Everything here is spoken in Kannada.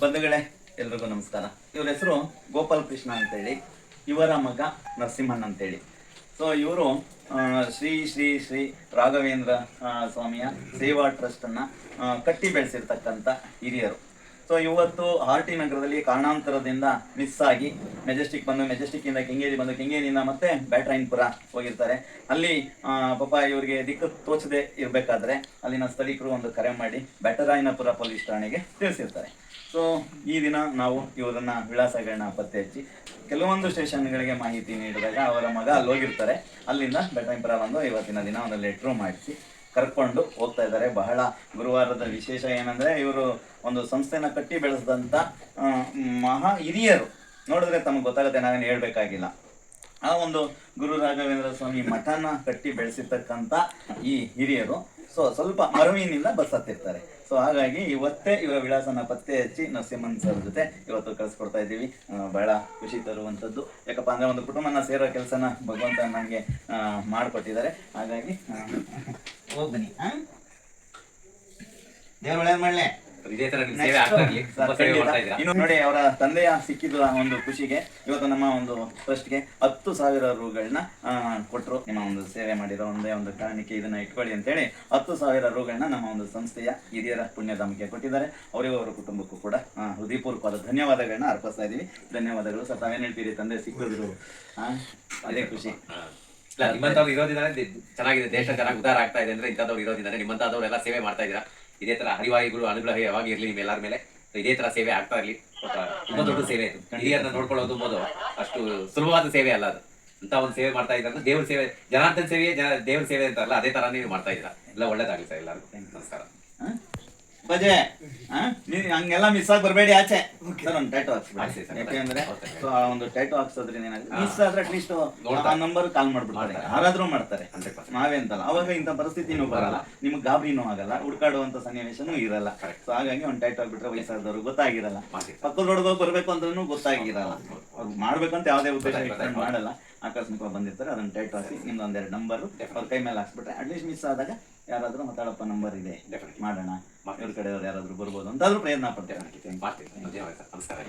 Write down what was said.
ಬಂಧುಗಳೇ, ಎಲ್ರಿಗೂ ನಮಸ್ಕಾರ. ಇವ್ರ ಹೆಸರು ಗೋಪಾಲ್ ಕೃಷ್ಣ ಅಂತೇಳಿ, ಇವರ ಮಗ ನರಸಿಂಹನ್ ಅಂತೇಳಿ. ಸೊ ಇವರು ಶ್ರೀ ಶ್ರೀ ಶ್ರೀ ರಾಘವೇಂದ್ರ ಸ್ವಾಮಿಯ ಸೇವಾ ಟ್ರಸ್ಟನ್ನು ಕಟ್ಟಿ ಬೆಳೆಸಿರ್ತಕ್ಕಂಥ ಹಿರಿಯರು. ಸೊ ಇವತ್ತು ಆರ್ ಟಿ ನಗರದಲ್ಲಿ ಕಾರಣಾಂತರದಿಂದ ಮಿಸ್ ಆಗಿ ಮೆಜೆಸ್ಟಿಕ್ ಬಂದು, ಮೆಜೆಸ್ಟಿಕ್ಕಿಂದ ಕೆಂಗೇರಿ ಬಂದು, ಕೆಂಗೇರಿಯಿಂದ ಮತ್ತೆ ಬ್ಯಾಟ್ರಾಯನ್ಪುರ ಹೋಗಿರ್ತಾರೆ. ಅಲ್ಲಿ ಪಾಪ ಇವರಿಗೆ ದಿಕ್ಕು ತೋಚದೆ ಇರಬೇಕಾದ್ರೆ ಅಲ್ಲಿನ ಸ್ಥಳೀಕರು ಒಂದು ಕರೆ ಮಾಡಿ ಬ್ಯಾಟರಾಯನಪುರ ಪೊಲೀಸ್ ಠಾಣೆಗೆ ತಿಳಿಸಿರ್ತಾರೆ. ಸೊ ಈ ದಿನ ನಾವು ಇವರನ್ನ ವಿಳಾಸಗಳನ್ನ ಪತ್ತೆ ಹಚ್ಚಿ ಕೆಲವೊಂದು ಸ್ಟೇಷನ್ಗಳಿಗೆ ಮಾಹಿತಿ ನೀಡಿದಾಗ ಅವರ ಮಗ ಅಲ್ಲಿ ಹೋಗಿರ್ತಾರೆ. ಅಲ್ಲಿಂದ ಬ್ಯಾಟರಾಯನಪುರ ಬಂದು ಇವತ್ತಿನ ದಿನ ಒಂದು ಲೆಟ್ರು ಮಾಡಿಸಿ ಕರ್ಕೊಂಡು ಹೋಗ್ತಾ ಇದ್ದಾರೆ. ಬಹಳ ಗುರುವಾರದ ವಿಶೇಷ ಏನಂದ್ರೆ, ಇವರು ಒಂದು ಸಂಸ್ಥೆನ ಕಟ್ಟಿ ಬೆಳೆಸಿದಂಥ ಮಹಾ ಹಿರಿಯರು. ನೋಡಿದ್ರೆ ತಮಗೆ ಗೊತ್ತಾಗುತ್ತೆ, ನಾವೇನು ಹೇಳ್ಬೇಕಾಗಿಲ್ಲ. ಆ ಒಂದು ಗುರು ರಾಘವೇಂದ್ರ ಸ್ವಾಮಿ ಮಠನ ಕಟ್ಟಿ ಬೆಳೆಸಿರ್ತಕ್ಕಂಥ ಈ ಹಿರಿಯರು ಸ್ವಲ್ಪ ಮರವಿನಿಂದ ಬಸ್ ಹತ್ತಿರ್ತಾರೆ. ಸೊ ಹಾಗಾಗಿ ಇವತ್ತೇ ಇವರ ವಿಳಾಸನ ಪತ್ತೆ ಹಚ್ಚಿ ನರಸಿಂಹನ್ ಸರ್ ಜೊತೆ ಇವತ್ತು ಕಳಿಸ್ಕೊಡ್ತಾ ಇದ್ದೀವಿ. ಬಹಳ ಖುಷಿ ತರುವಂಥದ್ದು. ಯಾಕಪ್ಪ ಅಂದ್ರೆ ಒಂದು ಕುಟುಂಬನ ಸೇರೋ ಕೆಲಸನ ಭಗವಂತ ನಮಗೆ ಮಾಡಿಕೊಟ್ಟಿದ್ದಾರೆ. ಹಾಗಾಗಿ ಹೋಗಿ ಬನ್ನಿ, ದೇವ್ರ ಒಳ್ಳೇದು ಮಾಡಲಿ. ಇನ್ನು ನೋಡಿ, ಅವರ ತಂದೆಯ ಸಿಕ್ಕಿದ ಒಂದು ಖುಷಿಗೆ ಇವತ್ತು ನಮ್ಮ ಒಂದು ಟ್ರಸ್ಟ್ಗೆ 10,000 ರೂಗಳನ್ನ ಕೊಟ್ಟರು. ನಿಮ್ಮ ಒಂದು ಸೇವೆ ಮಾಡಿರೋ ಒಂದೇ ಒಂದು ಕಾರಣಕ್ಕೆ ಇದನ್ನ ಇಟ್ಕೊಳ್ಳಿ ಅಂತೇಳಿ 10,000 ರೂಗಳನ್ನ ನಮ್ಮ ಒಂದು ಸಂಸ್ಥೆಯ ಹಿರಿಯರ ಪುಣ್ಯಧಾಮಕ್ಕೆ ಕೊಟ್ಟಿದ್ದಾರೆ. ಅವರಿಗೂ ಅವರ ಕುಟುಂಬಕ್ಕೂ ಕೂಡ ಹೃದಯಪೂರ್ವಕವಾದ ಧನ್ಯವಾದಗಳನ್ನ ಅರ್ಪಿಸ್ತಾ ಇದೀವಿ. ಧನ್ಯವಾದಗಳು ಸರ್. ತಾವೇನು ಹೇಳ್ತೀರಿ? ತಂದೆ ಸಿಕ್ಕಿದ್ರು ಅದೇ ಖುಷಿ. ನಿಮ್ಮಂತವ್ರು ಇರೋದಿದ್ದಾರೆ, ಚೆನ್ನಾಗಿದೆ. ದೇಶ ಚೆನ್ನಾಗಿ ಉದ್ಧಾರ ಆಗ್ತಾ ಇದೆ ಅಂದ್ರೆ ಇಂಥವ್ರು ಇರೋದಿದ್ದಾರೆ. ನಿಮ್ಮಂತವ್ರೆಲ್ಲ ಸೇವೆ ಮಾಡ್ತಾ ಇದ್ದೀರಾ. ಇದೇ ತರ ಹರಿವಾಯುಗಳು ಅನುಗ್ರಹ ಯಾವಾಗ ಇರಲಿ ನಿಮ್ಮ ಎಲ್ಲರ ಮೇಲೆ. ಇದೇ ತರ ಸೇವೆ ಆಗ್ತಾ ಇರಲಿ. ತುಂಬಾ ದೊಡ್ಡ ಸೇವೆ ಇದು. ಹಿರಿಯರನ್ನ ನೋಡ್ಕೊಳ್ಳೋದು ಎಂಬುದು ಅಷ್ಟು ಸುಲಭವಾದ ಸೇವೆ ಅಲ್ಲ. ಅದು ಅಂತ ಒಂದು ಸೇವೆ ಮಾಡ್ತಾ ಇದ್ದಾರೆ. ದೇವ್ರ ಸೇವೆ, ಜನಾರ್ದನ್ ಸೇವೆ, ದೇವ್ರ ಸೇವೆ ಅಂತಾರಲ್ಲ, ಅದೇ ತರ ನೀವು ಮಾಡ್ತಾ ಇದ್ದೀರಾ. ಎಲ್ಲ ಒಳ್ಳೇದಾಗ್ಲಿ ಸರ್ ಎಲ್ಲರಿಗೂ. ನಮಸ್ಕಾರ. ಬಜೆ ಹಂಗೆಲ್ಲ ಮಿಸ್ ಆಗಿ ಬರಬೇಡಿ. ಆಚೆ ಸರ್ ಒಂದು ಟೈಟೋ ಹಾಕ್ಸ್ಬಿಡಿ. ಯಾಕೆಂದ್ರೆ ಸೊ ಆ ಒಂದು ಟೈಟೋ ಹಾಕ್ಸೋದ್ರಿಂದ ಏನಾಗುತ್ತೆ, ಮಿಸ್ ಆದ್ರೆ ಅಟ್ಲೀಸ್ಟ್ ಆ ನಂಬರ್ ಕಾಲ್ ಮಾಡ್ಬಿಡ್ತಾರೆ. ಯಾರಾದ್ರೂ ಮಾಡ್ತಾರೆ, ನಾವೇ ಅಂತಲ್ಲ. ಅವಾಗ ಇಂಥ ಪರಿಸ್ಥಿತಿನೂ ಬರಲ್ಲ, ನಿಮ್ಗೆ ಗಾಬರಿನೂ ಆಗಲ್ಲ, ಹುಡ್ಕಾಡುವಂತ ಸನ್ನಿವೇಶನೂ ಇರಲ್ಲ. ಸೊ ಹಾಗಾಗಿ ಒಂದು ಟೈಟೋ ಹಾಕ್ಬಿಟ್ರೆ ವಯಸ್ಸಾದವ್ರು ಗೊತ್ತಾಗಿರಲ್ಲ. ಪಕ್ಕದ ರೋಡ್ಗೆ ಹೋಗಿ ಬರ್ಬೇಕು ಅಂದ್ರೂ ಗೊತ್ತಾಗಿರಲ್ಲ. ಅವ್ರು ಮಾಡ್ಬೇಕಂತ ಯಾವುದೇ ಉದ್ದೇಶ ಮಾಡಲ್ಲ, ಆಕಸ್ಮಿಕವಾಗಿ ಬಂದಿರ್ತಾರೆ. ಅದನ್ನ ಟೈಟ್ ಹಾಕಿ ನಿಮ್ದು ಒಂದೆರಡು ನಂಬರ್ ಅವ್ರ ಕೈ ಮೇಲೆ ಹಾಕ್ಸ್ಬಿಟ್ರೆ ಅಟ್ಲೀಸ್ಟ್ ಮಿಸ್ ಆದಾಗ ಯಾರಾದ್ರೂ ಮಾತಾಡಪ್ಪ ನಂಬರ್ ಇದೆ ಮಾಡೋಣ, ಇವ್ರ ಕಡೆಯವ್ರು ಯಾರಾದ್ರೂ ಬರ್ಬೋದು ಅಂತಾದ್ರೂ ಪ್ರಯತ್ನ ಪಡ್ತೇವೆ. ನಮಸ್ಕಾರ.